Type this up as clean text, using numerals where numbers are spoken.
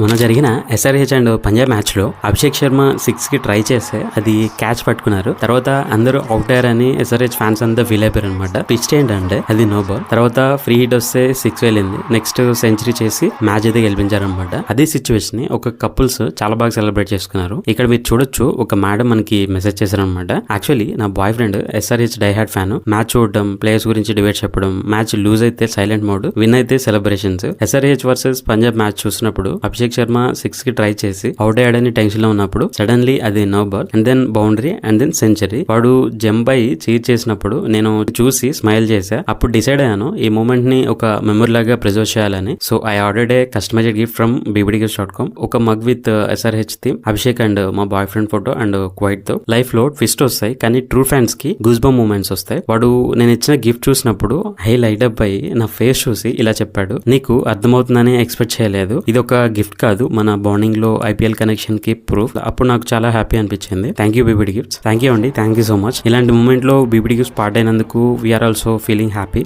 మొన్న జరిగిన SRH and Punjab match లో అభిషేక్ శర్మ 6 కి ట్రై చేస్తే అది క్యాచ్ పట్టుకున్నారు. తర్వాత అందరూ అవుట్ అయ్యారని ఎస్ఆర్హెచ్ ఫ్యాన్స్ అంతా ఫీల్ అయిపోయారు అనమాట. పిచ్ ఏంటంటే అది నో బాల్. తర్వాత ఫ్రీ హిట్ వస్తే 6 వెళ్ళింది. నెక్స్ట్ సెంచరీ చేసి మ్యాచ్ అయితే గెలిపించారు అనమాట. అదే సిచ్యువేషన్ ని ఒక కపుల్స్ చాలా బాగా సెలబ్రేట్ చేసుకున్నారు. ఇక్కడ మీరు చూడొచ్చు, ఒక మేడం మనకి మెసేజ్ చేశారు అనమాట. యాక్చువల్లీ నా boy friend SRH diehard fan. Match చూడడం, ప్లేయర్స్ గురించి డిబేట్ చెప్పడం, మ్యాచ్ లూజ్ అయితే సైలెంట్ మోడ్, విన్ అయితే celebrations. SRH versus Punjab match చూసినప్పుడు అభిషేక్ శర్మ 6 కి ట్రై చేసి అవుట్ అయ్యాడని టెన్షన్ లో ఉన్నప్పుడు సడన్లీ అది no ball and then boundary and then century. వాడు జంప్ అయి చీర్ చేసినప్పుడు నేను చూసి స్మైల్ చేశా. అప్పుడు డిసైడ్ అయ్యాను ఈ మూమెంట్ ని ఒక మెమరీ లాగా ప్రిజర్వ్ చేయాలని. So I ordered a customised gift from bbdgift.com. ఒక mug with SRH theme, Abhishek and మా boyfriend photo and quite తో. లైఫ్ లో ట్విస్ట్ వస్తాయి కానీ ట్రూ ఫ్యాన్స్ కి గూస్ బంప్ మూమెంట్స్ వస్తాయి. వాడు నేను ఇచ్చిన గిఫ్ట్ చూసినప్పుడు హై లైట్ అప్ అయ్యి నా ఫేస్ చూసి ఇలా చెప్పాడు, నీకు అర్థమవుతుందని ఎక్స్పెక్ట్ చేయలేదు, ఇది ఒక గిఫ్ట్ కాదు, మన బాండింగ్ లో ఐపీఎల్ కనెక్షన్ కి ప్రూఫ్. అప్పుడు నాకు చాలా హ్యాపీ అనిపించింది. Thank you BBD gifts. Thank you అండి, థ్యాంక్ యూ సో మచ్. ఇలాంటి మూమెంట్ లో బీబీడీ గిఫ్ట్స్ పార్ట్ అయినందుకు వీఆర్ ఆల్సో ఫీలింగ్ హ్యాపీ.